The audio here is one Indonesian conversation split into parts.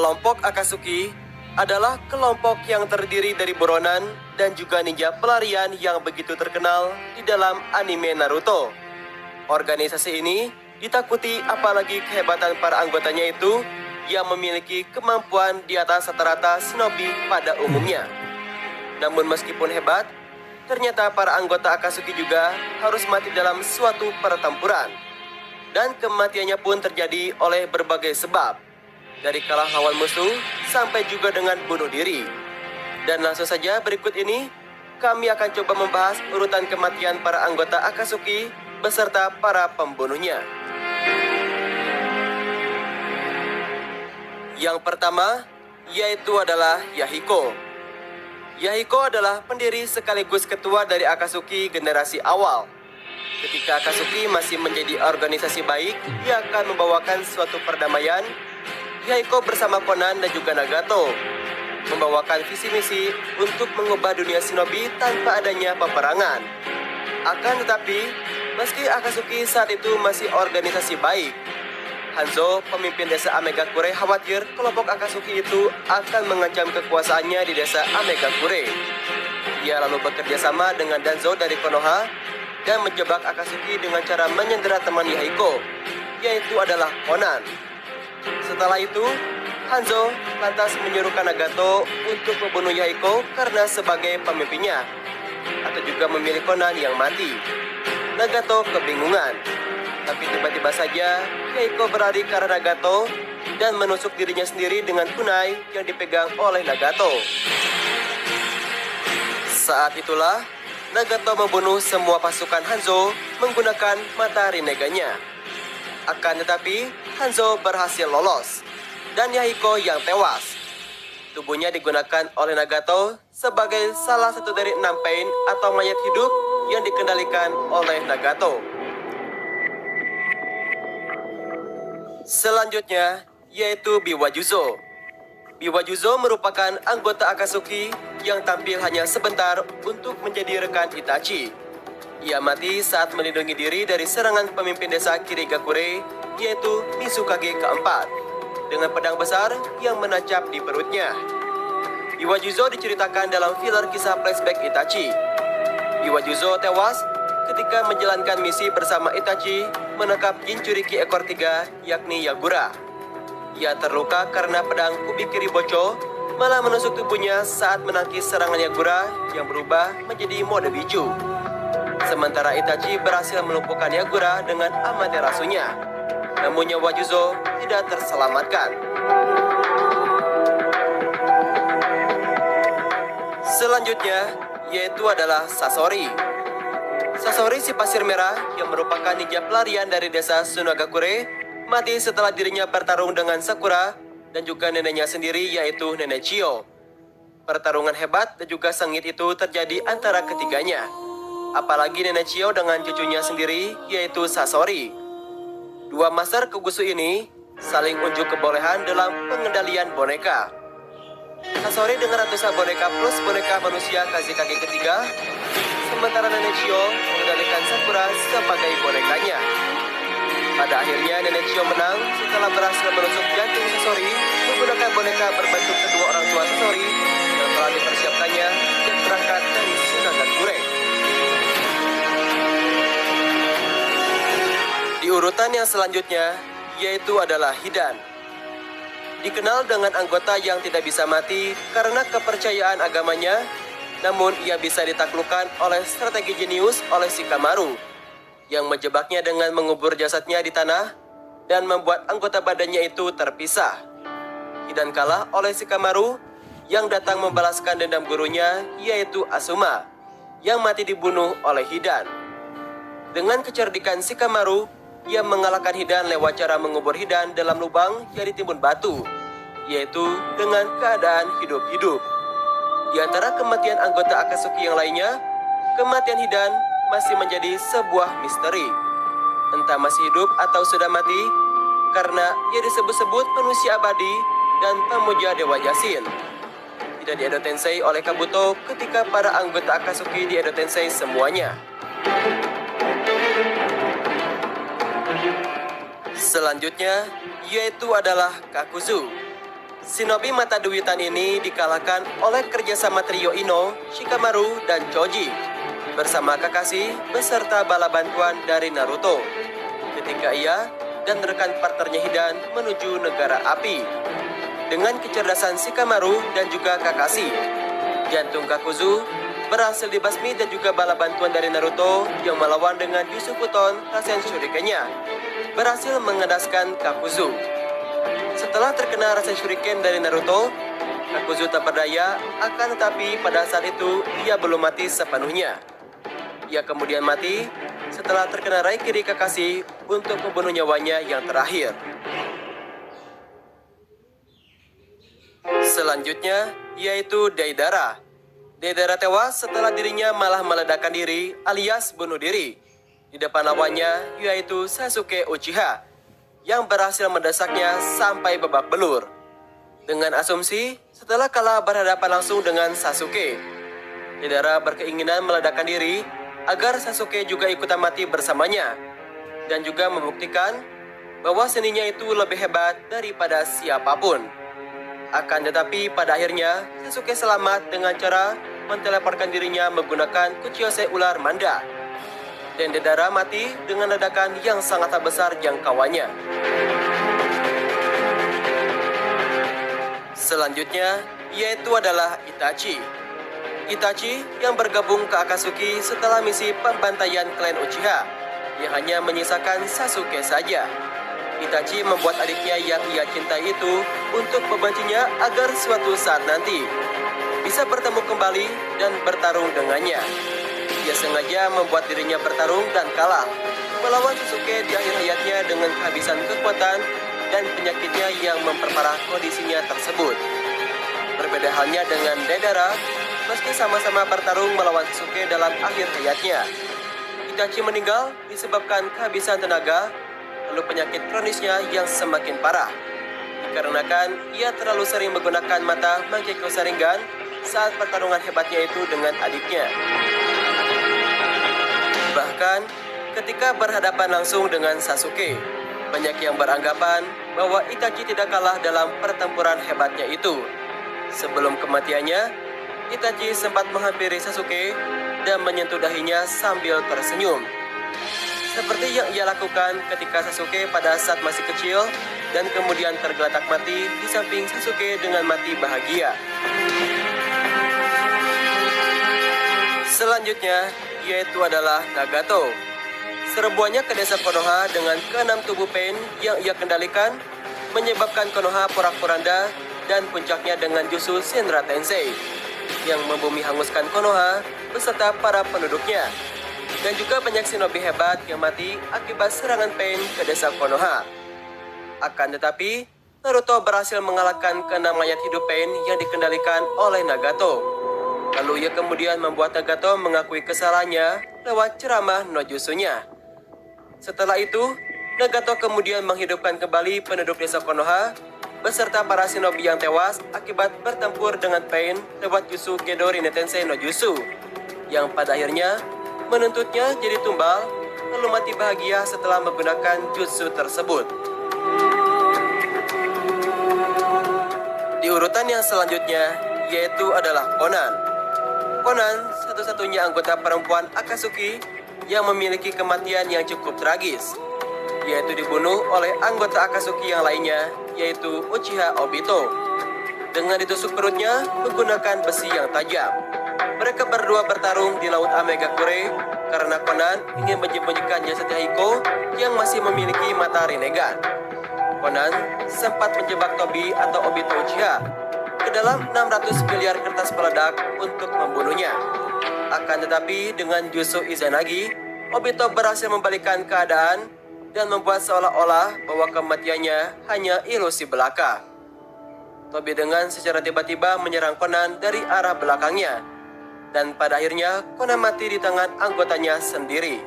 Kelompok Akatsuki adalah kelompok yang terdiri dari buronan dan juga ninja pelarian yang begitu terkenal di dalam anime Naruto. Organisasi ini ditakuti apalagi kehebatan para anggotanya itu yang memiliki kemampuan di atas rata-rata shinobi pada umumnya. Namun meskipun hebat, ternyata para anggota Akatsuki juga harus mati dalam suatu pertempuran. Dan kematiannya pun terjadi oleh berbagai sebab. Dari kalah lawan musuh sampai juga dengan bunuh diri. Dan langsung saja berikut ini kami akan coba membahas urutan kematian para anggota Akatsuki beserta para pembunuhnya. Yang pertama yaitu adalah Yahiko. Yahiko adalah pendiri sekaligus ketua dari Akatsuki generasi awal. Ketika Akatsuki masih menjadi organisasi baik, dia akan membawakan suatu perdamaian. Yahiko bersama Conan dan juga Nagato membawakan visi misi untuk mengubah dunia shinobi tanpa adanya peperangan. Akan tetapi, meski Akatsuki saat itu masih organisasi baik, Hanzo, pemimpin desa Amegakure, khawatir kelompok Akatsuki itu akan mengancam kekuasaannya di desa Amegakure. Ia lalu bekerja sama dengan Danzo dari Konoha dan menjebak Akatsuki dengan cara menyandera teman Yahiko, yaitu adalah Conan. Setelah itu, Hanzo lantas menyuruhkan Nagato untuk membunuh Yahiko karena sebagai pemimpinnya, atau juga memilih Conan yang mati. Nagato kebingungan, tapi tiba-tiba saja Yahiko berlari ke arah Nagato dan menusuk dirinya sendiri dengan kunai yang dipegang oleh Nagato. Saat itulah Nagato membunuh semua pasukan Hanzo menggunakan mata Rinnegan-nya. Akan tetapi, Hanzo berhasil lolos, dan Yahiko yang tewas. Tubuhnya digunakan oleh Nagato sebagai salah satu dari 6 pain atau mayat hidup yang dikendalikan oleh Nagato. Selanjutnya, yaitu Biwajuzo. Biwajuzo merupakan anggota Akatsuki yang tampil hanya sebentar untuk menjadi rekan Itachi. Ia mati saat melindungi diri dari serangan pemimpin desa Kirigakure, yaitu Mizukage keempat, dengan pedang besar yang menancap di perutnya. Biwajuzo diceritakan dalam filler kisah flashback Itachi. Biwajuzo tewas ketika menjalankan misi bersama Itachi menangkap Jinchuriki ekor 3, yakni Yagura. Ia terluka karena pedang Kubikiri Bocho malah menusuk tubuhnya saat menangkis serangan Yagura yang berubah menjadi mode Bichu. Sementara Itachi berhasil melumpuhkan Yagura dengan Amaterasu-nya. Namun nyawa Juzo tidak terselamatkan. Selanjutnya, yaitu adalah Sasori. Sasori si pasir merah yang merupakan ninja pelarian dari desa Sunagakure mati setelah dirinya bertarung dengan Sakura dan juga neneknya sendiri yaitu Nenek Chio. Pertarungan hebat dan juga sengit itu terjadi antara ketiganya. Apalagi Nenek Chio dengan cucunya sendiri yaitu Sasori. Dua master Kugusu ini saling unjuk kebolehan dalam pengendalian boneka. Sasori dengan ratusan boneka plus boneka manusia Kazekage ketiga, sementara Nenek Chio mengendalikan Sakura sebagai bonekanya. Pada akhirnya Nenek Chio menang setelah berhasil menusuk jantung Sasori menggunakan boneka berbentuk kedua orang tua Sasori yang telah dipersiapkannya dan berangkat dari Sunagakure. Di urutan yang selanjutnya, yaitu adalah Hidan. Dikenal dengan anggota yang tidak bisa mati karena kepercayaan agamanya, namun ia bisa ditaklukkan oleh strategi jenius oleh Shikamaru, yang menjebaknya dengan mengubur jasadnya di tanah dan membuat anggota badannya itu terpisah. Hidan kalah oleh Shikamaru yang datang membalaskan dendam gurunya, yaitu Asuma, yang mati dibunuh oleh Hidan. Dengan kecerdikan Shikamaru, ia mengalahkan Hidan lewat cara mengubur Hidan dalam lubang yang ditimbun batu, yaitu dengan keadaan hidup-hidup. Di antara kematian anggota Akatsuki yang lainnya, kematian Hidan masih menjadi sebuah misteri. Entah masih hidup atau sudah mati, karena ia disebut-sebut manusia abadi dan pemuja Dewa Yasin. Tidak di Edo Tensei oleh Kabuto ketika para anggota Akatsuki di Edo Tensei semuanya. Selanjutnya, yaitu adalah Kakuzu. Shinobi mata duitan ini dikalahkan oleh kerjasama trio Ino, Shikamaru, dan Choji bersama Kakashi beserta bala bantuan dari Naruto. Ketika ia dan rekan partnernya Hidan menuju negara api. Dengan kecerdasan Shikamaru dan juga Kakashi, jantung Kakuzu berhasil dibasmi dan juga bala bantuan dari Naruto yang melawan dengan Jutsu Futon Rasen Shuriken-nya berhasil mengedaskan Kakuzu. Setelah terkena Rasen Shuriken dari Naruto, Kakuzu tak berdaya, akan tetapi pada saat itu ia belum mati sepenuhnya. Ia kemudian mati setelah terkena Raikiri Kakashi untuk membunuh nyawanya yang terakhir. Selanjutnya yaitu Deidara. Deidara tewas setelah dirinya malah meledakkan diri alias bunuh diri di depan lawannya yaitu Sasuke Uchiha yang berhasil mendesaknya sampai babak belur. Dengan asumsi setelah kalah berhadapan langsung dengan Sasuke, Deidara berkeinginan meledakkan diri agar Sasuke juga ikutan mati bersamanya dan juga membuktikan bahwa seninya itu lebih hebat daripada siapapun. Akan tetapi pada akhirnya Sasuke selamat dengan cara menteleportkan dirinya menggunakan Kuchiyose ular manda. Dan Deidara mati dengan ledakan yang sangat besar jangkauannya. Selanjutnya yaitu adalah Itachi. Itachi yang bergabung ke Akatsuki setelah misi pembantaian klan Uchiha yang hanya menyisakan Sasuke saja. Itachi membuat adiknya yang ia cintai itu untuk membencinya agar suatu saat nanti bisa bertemu kembali dan bertarung dengannya. Ia sengaja membuat dirinya bertarung dan kalah melawan Sasuke di akhir hayatnya dengan kehabisan kekuatan dan penyakitnya yang memperparah kondisinya tersebut. Berbeda halnya dengan Deidara, meski sama-sama bertarung melawan Sasuke dalam akhir hayatnya, Itachi meninggal disebabkan kehabisan tenaga lalu penyakit kronisnya yang semakin parah dikarenakan ia terlalu sering menggunakan mata Mangekyo Sharingan saat pertarungan hebatnya itu dengan adiknya. Bahkan ketika berhadapan langsung dengan Sasuke, banyak yang beranggapan bahwa Itachi tidak kalah dalam pertempuran hebatnya itu. Sebelum kematiannya, Itachi sempat menghampiri Sasuke dan menyentuh dahinya sambil tersenyum, seperti yang ia lakukan ketika Sasuke pada saat masih kecil dan kemudian tergeletak mati di samping Sasuke dengan mati bahagia. Selanjutnya yaitu adalah Nagato. Serbuannya ke desa Konoha dengan ke-6 tubuh Pain yang ia kendalikan menyebabkan Konoha porak-poranda dan puncaknya dengan Jutsu Shinra Tensei yang membumi hanguskan Konoha beserta para penduduknya. Dan juga banyak shinobi hebat yang mati akibat serangan Pain ke desa Konoha. Akan tetapi, Naruto berhasil mengalahkan ke-6 mayat hidup Pain yang dikendalikan oleh Nagato. Lalu ia kemudian membuat Nagato mengakui kesalahannya lewat ceramah no jutsunya. Setelah itu, Nagato kemudian menghidupkan kembali penduduk desa Konoha beserta para shinobi yang tewas akibat bertempur dengan Pain lewat jutsu Gedori Tensei no Jutsu, yang pada akhirnya menuntutnya jadi tumbal lalu mati bahagia setelah menggunakan jutsu tersebut. Di urutan yang selanjutnya yaitu adalah Konan. Konan satu-satunya anggota perempuan Akatsuki yang memiliki kematian yang cukup tragis, yaitu dibunuh oleh anggota Akatsuki yang lainnya yaitu Uchiha Obito dengan ditusuk perutnya menggunakan besi yang tajam. Mereka berdua bertarung di Laut Amegakure karena Konan ingin menyembunyikan jasad Hiko yang masih memiliki mata Rinnegan. Konan sempat menjebak Tobi atau Obito Uchiha ke dalam 600 miliar kertas peledak untuk membunuhnya. Akan tetapi dengan Jutsu Izanagi, Obito berhasil membalikkan keadaan dan membuat seolah-olah bahwa kematiannya hanya ilusi belaka. Tobi dengan secara tiba-tiba menyerang Konan dari arah belakangnya. Dan pada akhirnya Konan mati di tangan anggotanya sendiri.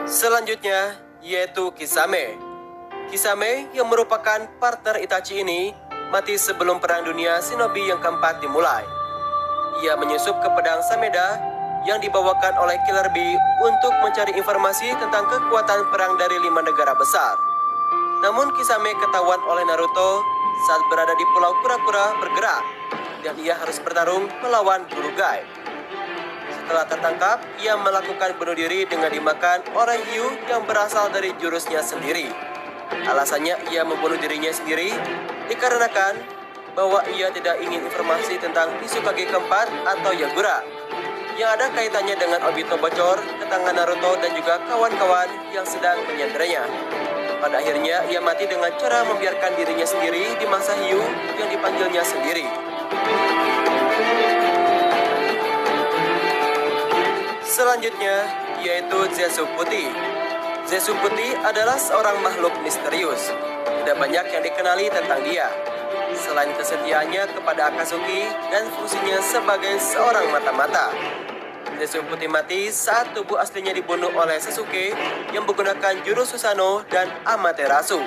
Selanjutnya yaitu Kisame. Kisame yang merupakan partner Itachi ini mati sebelum perang dunia shinobi yang keempat dimulai. Ia menyusup ke pedang Sameda yang dibawakan oleh Killer Bee untuk mencari informasi tentang kekuatan perang dari 5 negara besar. Namun Kisame ketahuan oleh Naruto saat berada di Pulau Kura-Kura bergerak, dan ia harus bertarung melawan guru gaib. Setelah tertangkap, ia melakukan bunuh diri dengan dimakan oleh hiu yang berasal dari jurusnya sendiri. Alasannya ia membunuh dirinya sendiri dikarenakan bahwa ia tidak ingin informasi tentang Mizukage keempat atau Yagura yang ada kaitannya dengan Obito bocor ke tangan Naruto dan juga kawan-kawan yang sedang menyanderanya. Pada akhirnya ia mati dengan cara membiarkan dirinya sendiri di mangsa hiu yang dipanggilnya sendiri. Selanjutnya yaitu Zetsu Putih. Zetsu Putih adalah seorang makhluk misterius. Tidak banyak yang dikenali tentang dia, selain kesetiaannya kepada Akatsuki dan fungsinya sebagai seorang mata-mata. Zetsu Putih mati saat tubuh aslinya dibunuh oleh Sasuke yang menggunakan jurus Susanoo dan Amaterasu.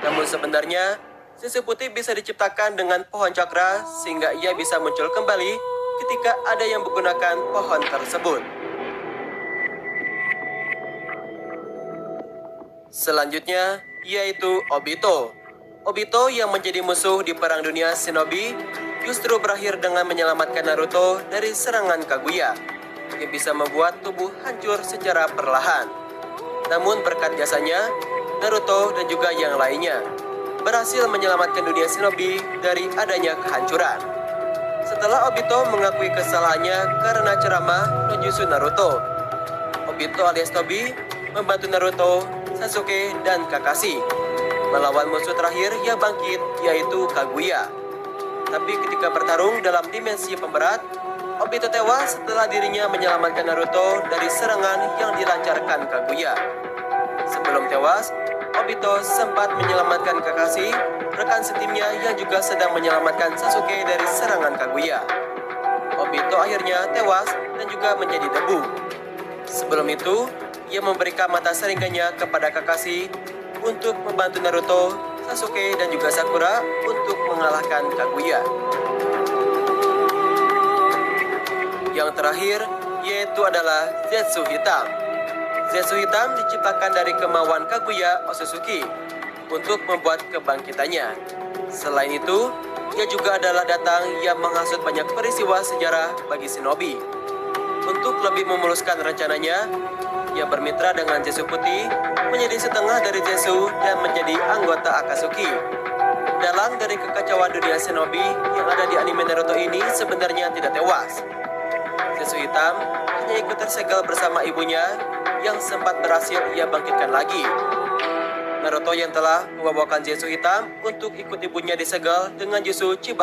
Namun sebenarnya Zetsu Putih bisa diciptakan dengan pohon cakra sehingga ia bisa muncul kembali ketika ada yang menggunakan pohon tersebut. Selanjutnya yaitu Obito. Obito yang menjadi musuh di Perang Dunia Shinobi justru berakhir dengan menyelamatkan Naruto dari serangan Kaguya yang bisa membuat tubuh hancur secara perlahan. Namun berkat jasanya, Naruto dan juga yang lainnya berhasil menyelamatkan dunia Shinobi dari adanya kehancuran. Setelah Obito mengakui kesalahannya karena ceramah no Jutsu Naruto, Obito alias Tobi membantu Naruto, Sasuke, dan Kakashi melawan musuh terakhir yang bangkit yaitu Kaguya. Tapi ketika bertarung dalam dimensi pemberat, Obito tewas setelah dirinya menyelamatkan Naruto dari serangan yang dilancarkan Kaguya. Sebelum tewas, Obito sempat menyelamatkan Kakashi, rekan setimnya yang juga sedang menyelamatkan Sasuke dari serangan Kaguya. Obito akhirnya tewas dan juga menjadi debu. Sebelum itu, ia memberikan mata saringannya kepada Kakashi untuk membantu Naruto, Sasuke, dan juga Sakura untuk mengalahkan Kaguya. Yang terakhir yaitu adalah Zetsu Hitam. Zetsu Hitam diciptakan dari kemauan Kaguya Otsutsuki untuk membuat kebangkitannya. Selain itu, ia juga adalah datang yang menghasut banyak peristiwa sejarah bagi shinobi. Untuk lebih memuluskan rencananya, ia bermitra dengan Zetsu Putih menjadi setengah dari Zetsu dan menjadi anggota Akatsuki. Dalang dari kekacauan dunia shinobi yang ada di anime Naruto ini sebenarnya tidak tewas. Zetsu Hitam hanya ikut tersegel bersama ibunya yang sempat berhasil ia bangkitkan lagi. Naruto yang telah membawakan Zetsu Hitam untuk ikut ibunya disegel dengan Jutsu Chiba